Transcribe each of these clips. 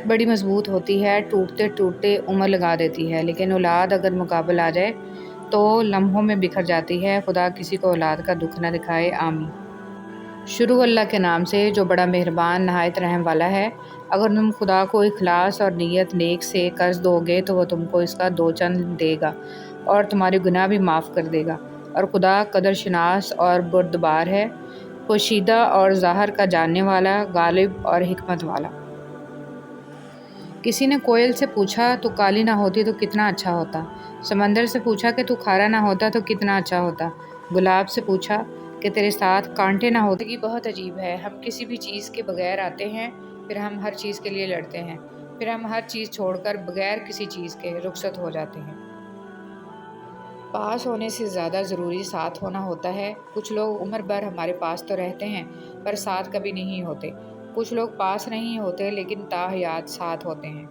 نیت بڑی مضبوط ہوتی ہے، ٹوٹتے ٹوٹتے عمر لگا دیتی ہے، لیکن اولاد اگر مقابل آ جائے تو لمحوں میں بکھر جاتی ہے۔ خدا کسی کو اولاد کا دکھ نہ دکھائے، آمین۔ شروع اللہ کے نام سے جو بڑا مہربان نہایت رحم والا ہے۔ اگر تم خدا کو اخلاص اور نیت نیک سے قرض دو گے تو وہ تم کو اس کا دو چند دے گا اور تمہارے گناہ بھی معاف کر دے گا۔ اور خدا قدر شناس اور بردبار ہے، پوشیدہ اور ظاہر کا جاننے والا، غالب اور حکمت والا۔ کسی نے کوئل سے پوچھا تو کالی نہ ہوتی تو کتنا اچھا ہوتا۔ سمندر سے پوچھا کہ تو کھارا نہ ہوتا تو کتنا اچھا ہوتا۔ گلاب سے پوچھا کہ تیرے ساتھ کانٹے نہ ہوتے۔ زندگی بہت عجیب ہے، ہم کسی بھی چیز کے بغیر آتے ہیں، پھر ہم ہر چیز کے لیے لڑتے ہیں، پھر ہم ہر چیز چھوڑ کر بغیر کسی چیز کے رخصت ہو جاتے ہیں۔ پاس ہونے سے زیادہ ضروری ساتھ ہونا ہوتا ہے۔ کچھ لوگ عمر بھر ہمارے پاس تو رہتے ہیں پر ساتھ کبھی نہیں ہوتے۔ کچھ لوگ پاس نہیں ہوتے لیکن تاحیات ساتھ ہوتے ہیں۔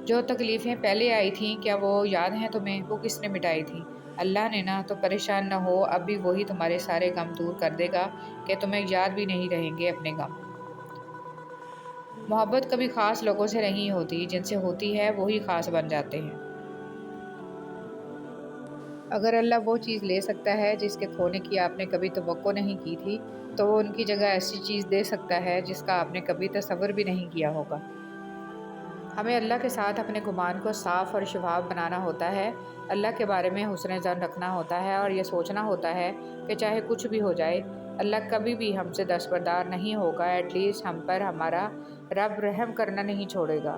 جو تکلیفیں پہلے آئی تھیں کیا وہ یاد ہیں تمہیں؟ وہ کس نے مٹائی تھیں؟ اللہ نے نا۔ تو پریشان نہ ہو، اب بھی وہی تمہارے سارے غم دور کر دے گا کہ تمہیں یاد بھی نہیں رہیں گے اپنے غم۔ محبت کبھی خاص لوگوں سے نہیں ہوتی، جن سے ہوتی ہے وہی خاص بن جاتے ہیں۔ اگر اللہ وہ چیز لے سکتا ہے جس کے کھونے کی آپ نے کبھی توقع نہیں کی تھی تو وہ ان کی جگہ ایسی چیز دے سکتا ہے جس کا آپ نے کبھی تصور بھی نہیں کیا ہوگا۔ ہمیں اللہ کے ساتھ اپنے گمان کو صاف اور شفاف بنانا ہوتا ہے، اللہ کے بارے میں حسن ظن رکھنا ہوتا ہے اور یہ سوچنا ہوتا ہے کہ چاہے کچھ بھی ہو جائے اللہ کبھی بھی ہم سے دستبردار نہیں ہوگا، ایٹ لیسٹ ہم پر ہمارا رب رحم کرنا نہیں چھوڑے گا۔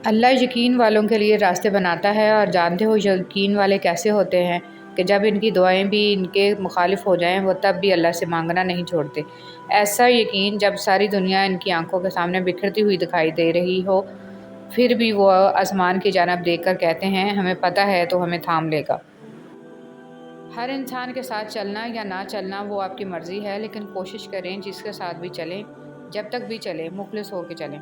اللہ یقین والوں کے لیے راستے بناتا ہے، اور جانتے ہو یقین والے کیسے ہوتے ہیں کہ جب ان کی دعائیں بھی ان کے مخالف ہو جائیں وہ تب بھی اللہ سے مانگنا نہیں چھوڑتے۔ ایسا یقین جب ساری دنیا ان کی آنکھوں کے سامنے بکھرتی ہوئی دکھائی دے رہی ہو پھر بھی وہ آسمان کی جانب دیکھ کر کہتے ہیں ہمیں پتہ ہے تو ہمیں تھام لے گا۔ ہر انسان کے ساتھ چلنا یا نہ چلنا وہ آپ کی مرضی ہے، لیکن کوشش کریں جس کے ساتھ بھی چلیں، جب تک بھی چلیں مخلص ہو کے چلیں۔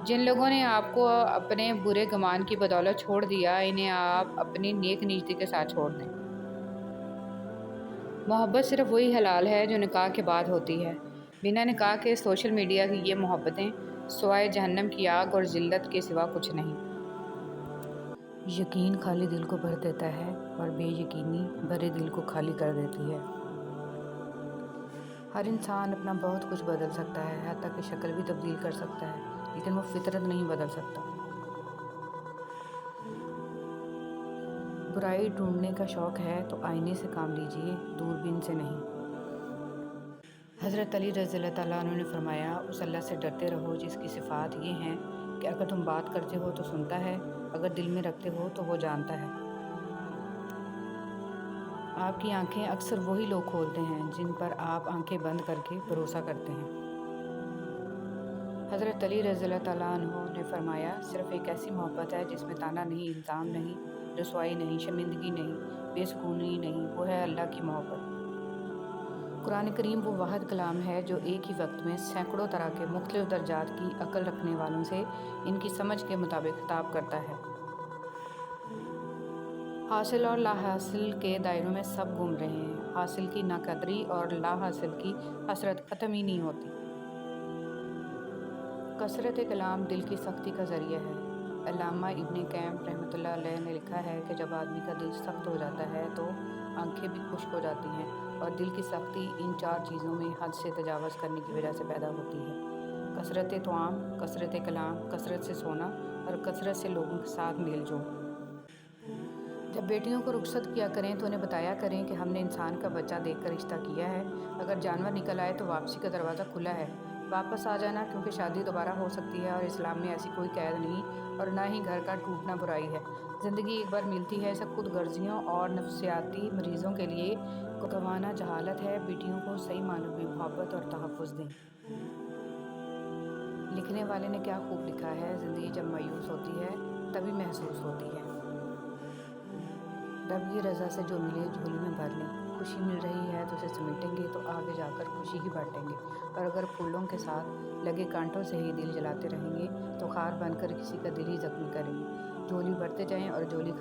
جن لوگوں نے آپ کو اپنے برے گمان کی بدولت چھوڑ دیا انہیں آپ اپنی نیک نیتی کے ساتھ چھوڑ دیں۔ محبت صرف وہی حلال ہے جو نکاح کے بعد ہوتی ہے۔ بنا نکاح کے سوشل میڈیا کی یہ محبتیں سوائے جہنم کی آگ اور ذلت کے سوا کچھ نہیں۔ یقین خالی دل کو بھر دیتا ہے اور بے یقینی بھرے دل کو خالی کر دیتی ہے۔ ہر انسان اپنا بہت کچھ بدل سکتا ہے، حتیٰ کہ شکل بھی تبدیل کر سکتا ہے، لیکن وہ فطرت نہیں بدل سکتا۔ برائی ڈھونڈنے کا شوق ہے تو آئینے سے کام لیجیے، دوربین سے نہیں۔ حضرت علی رضی اللہ تعالیٰ عنہ نے فرمایا اس اللہ سے ڈرتے رہو جس کی صفات یہ ہیں کہ اگر تم بات کرتے ہو تو سنتا ہے، اگر دل میں رکھتے ہو تو وہ جانتا ہے۔ آپ کی آنکھیں اکثر وہی لوگ کھولتے ہیں جن پر آپ آنکھیں بند کر کے بھروسہ کرتے ہیں۔ حضرت علی رضی اللہ تعالیٰ عنہ نے فرمایا صرف ایک ایسی محبت ہے جس میں طعنہ نہیں، الزام نہیں، رسوائی نہیں، شرمندگی نہیں، بے سکونی نہیں، وہ ہے اللہ کی محبت۔ قرآن کریم وہ واحد کلام ہے جو ایک ہی وقت میں سینکڑوں طرح کے مختلف درجات کی عقل رکھنے والوں سے ان کی سمجھ کے مطابق خطاب کرتا ہے۔ حاصل اور لا حاصل کے دائروں میں سب گھوم رہے ہیں، حاصل کی ناقدری اور لا حاصل کی حسرت ختم ہی نہیں ہوتی۔ کثرت کلام دل کی سختی کا ذریعہ ہے۔ علامہ ابن قیم رحمۃ اللہ علیہ نے لکھا ہے کہ جب آدمی کا دل سخت ہو جاتا ہے تو آنکھیں بھی خشک ہو جاتی ہیں، اور دل کی سختی ان چار چیزوں میں حد سے تجاوز کرنے کی وجہ سے پیدا ہوتی ہے: کثرت طعام، کثرت کلام، کثرت سے سونا اور کثرت سے لوگوں کے ساتھ میل جول۔ جب بیٹیوں کو رخصت کیا کریں تو انہیں بتایا کریں کہ ہم نے انسان کا بچہ دیکھ کر رشتہ کیا ہے، اگر جانور نکل آئے تو واپسی کا دروازہ کھلا ہے، واپس آ جانا کیونکہ شادی دوبارہ ہو سکتی ہے اور اسلام میں ایسی کوئی قید نہیں اور نہ ہی گھر کا ٹوٹنا برائی ہے۔ زندگی ایک بار ملتی ہے، اسے خود غرضیوں اور نفسیاتی مریضوں کے لیے گنوانا جہالت ہے۔ بیٹیوں کو صحیح معنوں میں محبت اور تحفظ دیں۔ لکھنے والے نے کیا خوب لکھا ہے: زندگی جب مایوس ہوتی ہے تبھی محسوس ہوتی ہے۔ رب کی رضا سے جو ملے جھولی میں بھر لیں، خوشی مل رہی ہے تو اسے سمیٹیں گے تو آگے جا کر خوشی ہی بانٹیں گے، اور اگر پھولوں کے ساتھ لگے کانٹوں سے ہی دل جلاتے رہیں گے تو خار بن کر کسی کا دل ہی زخمی کریں گے۔ جھولی بھرتے جائیں اور جھولی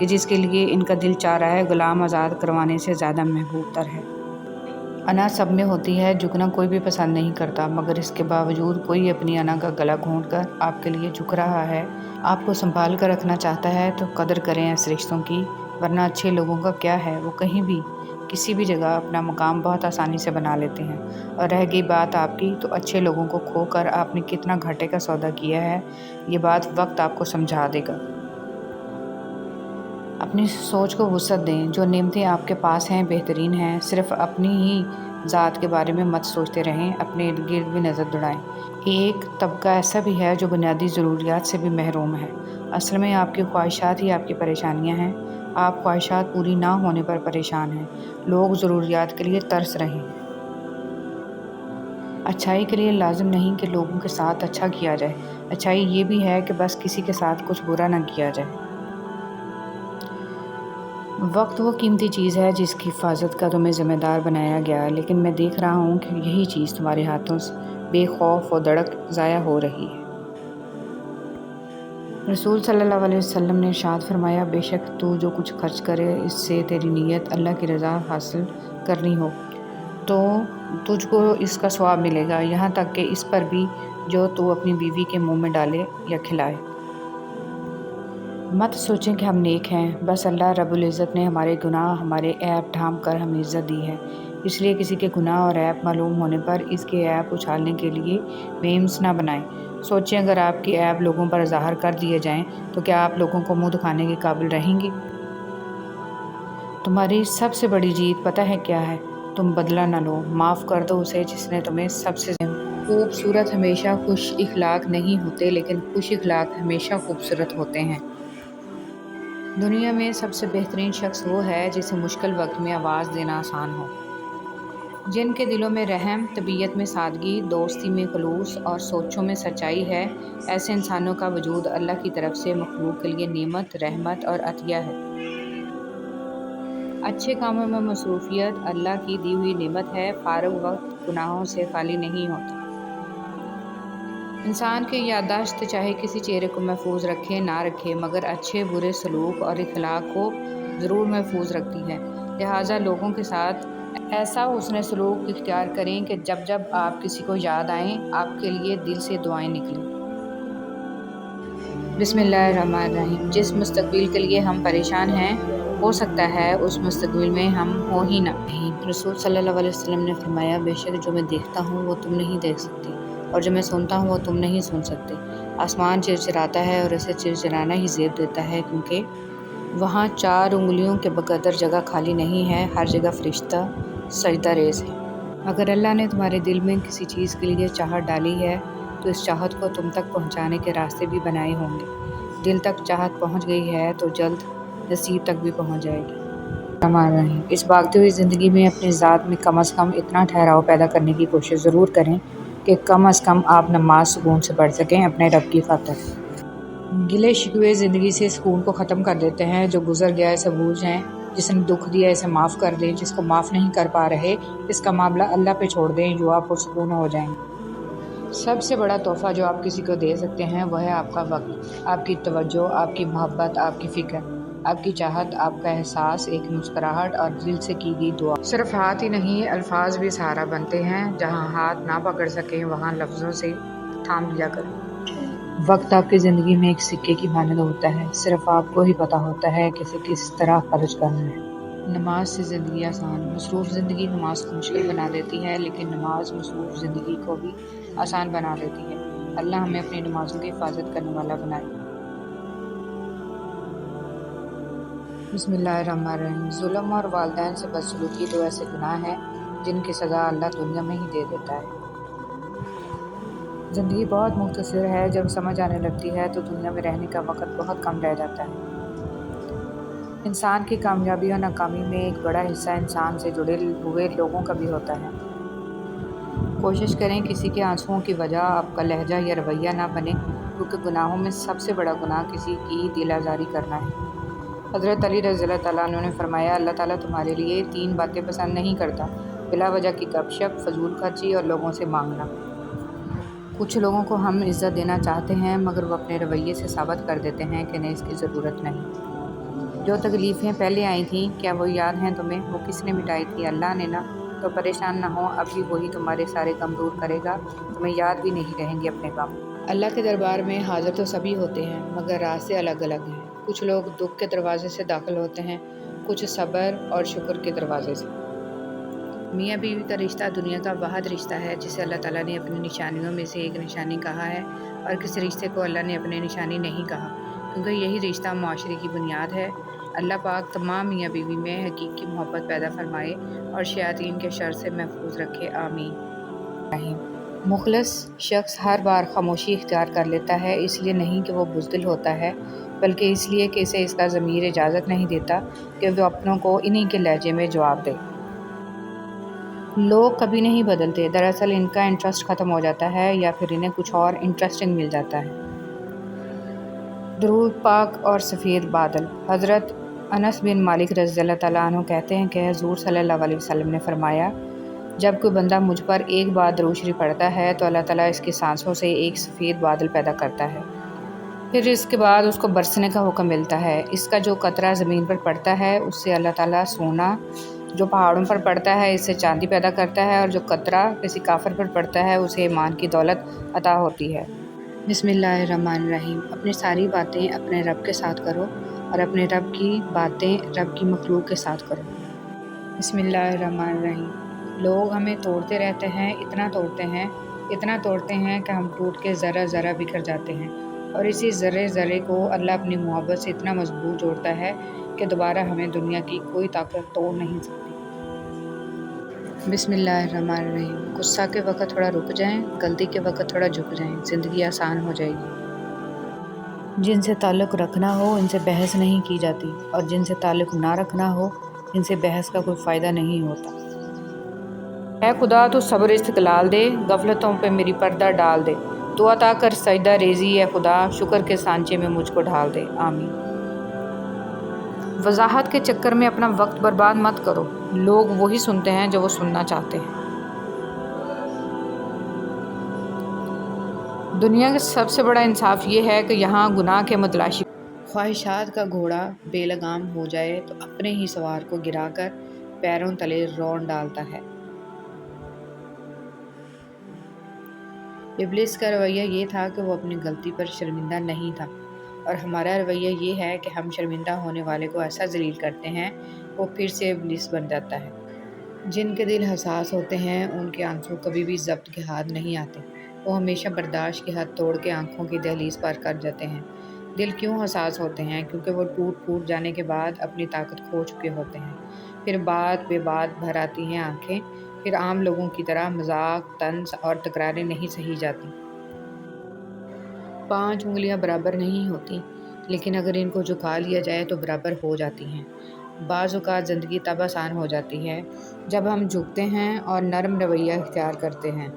کہ جس کے لیے ان کا دل چاہ رہا ہے غلام آزاد کروانے سے زیادہ محبوب تر ہے۔ انا سب میں ہوتی ہے، جھکنا کوئی بھی پسند نہیں کرتا، مگر اس کے باوجود کوئی اپنی انا کا گلا گھونٹ کر آپ کے لیے جھک رہا ہے، آپ کو سنبھال کر رکھنا چاہتا ہے، تو قدر کریں ایسے رشتوں کی، ورنہ اچھے لوگوں کا کیا ہے، وہ کہیں بھی کسی بھی جگہ اپنا مقام بہت آسانی سے بنا لیتے ہیں۔ اور رہ گئی بات آپ کی، تو اچھے لوگوں کو کھو کر آپ نے کتنا گھاٹے کا سودا کیا ہے، یہ بات وقت آپ کو سمجھا دے گا۔ اپنی سوچ کو وسعت دیں، جو نعمتیں آپ کے پاس ہیں بہترین ہیں، صرف اپنی ہی ذات کے بارے میں مت سوچتے رہیں، اپنے ارد گرد بھی نظر دوڑائیں۔ ایک طبقہ ایسا بھی ہے جو بنیادی ضروریات سے بھی محروم ہے۔ اصل میں آپ کی خواہشات ہی آپ کی پریشانیاں ہیں، آپ خواہشات پوری نہ ہونے پر پریشان ہیں، لوگ ضروریات کے لیے ترس رہے ہیں۔ اچھائی کے لیے لازم نہیں کہ لوگوں کے ساتھ اچھا کیا جائے، اچھائی یہ بھی ہے کہ بس کسی کے ساتھ کچھ برا نہ کیا جائے۔ وقت وہ قیمتی چیز ہے جس کی حفاظت کا تمہیں ذمہ دار بنایا گیا، لیکن میں دیکھ رہا ہوں کہ یہی چیز تمہارے ہاتھوں سے بے خوف و دڑک ضائع ہو رہی ہے۔ رسول صلی اللہ علیہ وسلم نے ارشاد فرمایا، بے شک تو جو کچھ خرچ کرے اس سے تیری نیت اللہ کی رضا حاصل کرنی ہو تو تجھ کو اس کا ثواب ملے گا، یہاں تک کہ اس پر بھی جو تو اپنی بیوی کے منہ میں ڈالے یا کھلائے۔ مت سوچیں کہ ہم نیک ہیں، بس اللہ رب العزت نے ہمارے گناہ، ہمارے عیب ڈھانپ کر ہمیں عزت دی ہے، اس لیے کسی کے گناہ اور عیب معلوم ہونے پر اس کے عیب اچھالنے کے لیے میمز نہ بنائیں۔ سوچیں اگر آپ کے عیب لوگوں پر ظاہر کر دیے جائیں تو کیا آپ لوگوں کو منہ دکھانے کے قابل رہیں گے؟ تمہاری سب سے بڑی جیت پتہ ہے کیا ہے؟ تم بدلہ نہ لو، معاف کر دو اسے جس نے تمہیں سب سے خوبصورت ہمیشہ خوش اخلاق نہیں ہوتے، لیکن خوش اخلاق ہمیشہ خوبصورت ہوتے ہیں۔ دنیا میں سب سے بہترین شخص وہ ہے جسے مشکل وقت میں آواز دینا آسان ہو۔ جن کے دلوں میں رحم، طبیعت میں سادگی، دوستی میں خلوص اور سوچوں میں سچائی ہے، ایسے انسانوں کا وجود اللہ کی طرف سے مخلوق کے لیے نعمت، رحمت اور عطیہ ہے۔ اچھے کاموں میں مصروفیت اللہ کی دی ہوئی نعمت ہے، فارغ وقت گناہوں سے خالی نہیں ہوتا۔ انسان کی یادداشت چاہے کسی چہرے کو محفوظ رکھے نہ رکھے، مگر اچھے برے سلوک اور اخلاق کو ضرور محفوظ رکھتی ہے۔ لہٰذا لوگوں کے ساتھ ایسا حسن سلوک اختیار کریں کہ جب جب آپ کسی کو یاد آئیں، آپ کے لیے دل سے دعائیں نکلیں۔ بسم اللہ الرحمن الرحیم۔ جس مستقبل کے لیے ہم پریشان ہیں، ہو سکتا ہے اس مستقبل میں ہم ہوں ہی نہ۔ رسول صلی اللہ علیہ وسلم نے فرمایا، بے شک جو میں دیکھتا ہوں وہ تم نہیں دیکھ سکتے، اور جو میں سنتا ہوں وہ تم نہیں سن سکتے۔ آسمان چرچراتا ہے اور اسے چرچرانا ہی زیب دیتا ہے، کیونکہ وہاں 4 انگلیوں کے بقدر جگہ خالی نہیں ہے، ہر جگہ فرشتہ سجدہ ریز ہے۔ اگر اللہ نے تمہارے دل میں کسی چیز کے لیے چاہت ڈالی ہے تو اس چاہت کو تم تک پہنچانے کے راستے بھی بنائے ہوں گے۔ دل تک چاہت پہنچ گئی ہے تو جلد نصیب تک بھی پہنچ جائے گی۔ اس بھاگتی ہوئی زندگی میں اپنی ذات میں کم از کم اتنا ٹھہراؤ پیدا کرنے کی کوشش ضرور کریں کہ کم از کم آپ نماز سکون سے پڑھ سکیں، اپنے رب کی خاطر۔ گلے شکوے زندگی سے سکون کو ختم کر دیتے ہیں۔ جو گزر گیا اسے بھول جائیں، جس نے دکھ دیا اسے معاف کر دیں، جس کو معاف نہیں کر پا رہے اس کا معاملہ اللہ پہ چھوڑ دیں، جو آپ پرسکون ہو جائیں گے۔ سب سے بڑا تحفہ جو آپ کسی کو دے سکتے ہیں وہ ہے آپ کا وقت، آپ کی توجہ، آپ کی محبت، آپ کی فکر، آپ کی چاہت، آپ کا احساس، ایک مسکراہٹ اور دل سے کی گئی دعا۔ صرف ہاتھ ہی نہیں، الفاظ بھی سہارا بنتے ہیں۔ جہاں ہاتھ نہ پکڑ سکیں وہاں لفظوں سے تھام لیا کریں۔ وقت آپ کی زندگی میں ایک سکے کی مانند ہوتا ہے، صرف آپ کو ہی پتہ ہوتا ہے کہ اسے کس طرح خرچ کرنا ہے۔ نماز سے زندگی آسان۔ مصروف زندگی نماز کو مشکل بنا دیتی ہے، لیکن نماز مصروف زندگی کو بھی آسان بنا دیتی ہے۔ اللہ ہمیں اپنی نمازوں کی حفاظت کرنے والا بنائے۔ بسم اللہ الرحمن الرحیم۔ ظلم اور والدین سے بدسلوکی 2 ایسے گناہ ہیں جن کی سزا اللہ دنیا میں ہی دے دیتا ہے۔ زندگی بہت مختصر ہے، جب سمجھ آنے لگتی ہے تو دنیا میں رہنے کا وقت بہت کم رہ جاتا ہے۔ انسان کی کامیابی اور ناکامی میں ایک بڑا حصہ انسان سے جڑے ہوئے لوگوں کا بھی ہوتا ہے۔ کوشش کریں کسی کے آنسوؤں کی وجہ آپ کا لہجہ یا رویہ نہ بنے، کیونکہ گناہوں میں سب سے بڑا گناہ کسی کی دل آزاری کرنا ہے۔ حضرت علی رضی اللہ تعالیٰ عنہ نے فرمایا، اللہ تعالیٰ تمہارے لیے 3 باتیں پسند نہیں کرتا: بلا وجہ کی گپ شپ، فضول خرچی اور لوگوں سے مانگنا۔ کچھ لوگوں کو ہم عزت دینا چاہتے ہیں مگر وہ اپنے رویے سے ثابت کر دیتے ہیں کہ انہیں اس کی ضرورت نہیں۔ جو تکلیفیں پہلے آئی تھیں کیا وہ یاد ہیں تمہیں؟ وہ کس نے مٹائی تھی؟ اللہ نے نا۔ تو پریشان نہ ہو، اب بھی وہی تمہارے سارے غم دور کرے گا، تمہیں یاد بھی نہیں رہیں گے اپنے غم۔ اللہ کے دربار میں حاضر تو سبھی ہوتے ہیں مگر راستے الگ الگ ہیں۔ کچھ لوگ دکھ کے دروازے سے داخل ہوتے ہیں، کچھ صبر اور شکر کے دروازے سے۔ میاں بیوی کا رشتہ دنیا کا واحد رشتہ ہے جسے اللہ تعالیٰ نے اپنی نشانیوں میں سے ایک نشانی کہا ہے، اور کسی رشتے کو اللہ نے اپنے نشانی نہیں کہا، کیونکہ یہی رشتہ معاشرے کی بنیاد ہے۔ اللہ پاک تمام میاں بیوی میں حقیقی محبت پیدا فرمائے اور شیاطین کے شر سے محفوظ رکھے، آمین۔ مخلص شخص ہر بار خاموشی اختیار کر لیتا ہے، اس لیے نہیں کہ وہ بزدل ہوتا ہے، بلکہ اس لیے کہ اسے اس کا ضمیر اجازت نہیں دیتا کہ وہ اپنوں کو انہی کے لہجے میں جواب دے۔ لوگ کبھی نہیں بدلتے، دراصل ان کا انٹرسٹ ختم ہو جاتا ہے یا پھر انہیں کچھ اور انٹرسٹنگ مل جاتا ہے۔ درود پاک اور سفید بادل۔ حضرت انس بن مالک رضی اللہ تعالیٰ عنہ کہتے ہیں کہ حضور صلی اللہ علیہ وسلم نے فرمایا، جب کوئی بندہ مجھ پر ایک بار درود شریف پڑھتا ہے تو اللہ تعالیٰ اس کی سانسوں سے ایک سفید بادل پیدا کرتا ہے، پھر اس کے بعد اس کو برسنے کا حکم ملتا ہے۔ اس کا جو قطرہ زمین پر پڑتا ہے اس سے اللہ تعالیٰ سونا، جو پہاڑوں پر پڑتا ہے اس سے چاندی پیدا کرتا ہے، اور جو قطرہ کسی کافر پر پڑتا ہے اسے ایمان کی دولت عطا ہوتی ہے۔ بسم اللہ الرحمن الرحیم۔ اپنی ساری باتیں اپنے رب کے ساتھ کرو اور اپنے رب کی باتیں رب کی مخلوق کے ساتھ کرو۔ بسم اللہ الرحمن الرحیم۔ لوگ ہمیں توڑتے رہتے ہیں، اتنا توڑتے ہیں کہ ہم ٹوٹ کے ذرہ ذرہ بکھر جاتے ہیں، اور اسی ذرے ذرے کو اللہ اپنی محبت سے اتنا مضبوط جوڑتا ہے کہ دوبارہ ہمیں دنیا کی کوئی طاقت توڑ نہیں سکتی۔ بسم اللہ الرحمن الرحیم۔ غصہ کے وقت تھوڑا رک جائیں، غلطی کے وقت تھوڑا جھک جائیں، زندگی آسان ہو جائے گی۔ جن سے تعلق رکھنا ہو ان سے بحث نہیں کی جاتی، اور جن سے تعلق نہ رکھنا ہو ان سے بحث کا کوئی فائدہ نہیں ہوتا۔ اے خدا تو صبر استقلال دے، غفلتوں پہ میری پردہ ڈال دے، تو عطا کر سجدہ ریزی اے خدا، شکر کے سانچے میں مجھ کو ڈھال دے، آمین۔ وضاحت کے چکر میں اپنا وقت برباد مت کرو، لوگ وہی سنتے ہیں جو وہ سننا چاہتے ہیں۔ دنیا کا سب سے بڑا انصاف یہ ہے کہ یہاں گناہ کے متلاشی خواہشات کا گھوڑا بے لگام ہو جائے تو اپنے ہی سوار کو گرا کر پیروں تلے رون ڈالتا ہے۔ ابلیس کا رویہ یہ تھا کہ وہ اپنی غلطی پر شرمندہ نہیں تھا، اور ہمارا رویہ یہ ہے کہ ہم شرمندہ ہونے والے کو ایسا ذلیل کرتے ہیں وہ پھر سے ابلیس بن جاتا ہے۔ جن کے دل حساس ہوتے ہیں ان کے آنسو کبھی بھی ضبط کے ہاتھ نہیں آتے، وہ ہمیشہ برداشت کی حد توڑ کے آنکھوں کی دہلیز پار کر جاتے ہیں۔ دل کیوں حساس ہوتے ہیں؟ کیونکہ وہ ٹوٹ پھوٹ جانے کے بعد اپنی طاقت کھو چکے ہوتے ہیں، پھر بات بے بات بھر آتی ہیں آنکھیں، پھر عام لوگوں کی طرح مذاق، طنز اور تکراریں نہیں سہی جاتی۔ 5 انگلیاں برابر نہیں ہوتی، لیکن اگر ان کو جھکا لیا جائے تو برابر ہو جاتی ہیں۔ بعض اوقات زندگی تب آسان ہو جاتی ہے جب ہم جھکتے ہیں اور نرم رویہ اختیار کرتے ہیں۔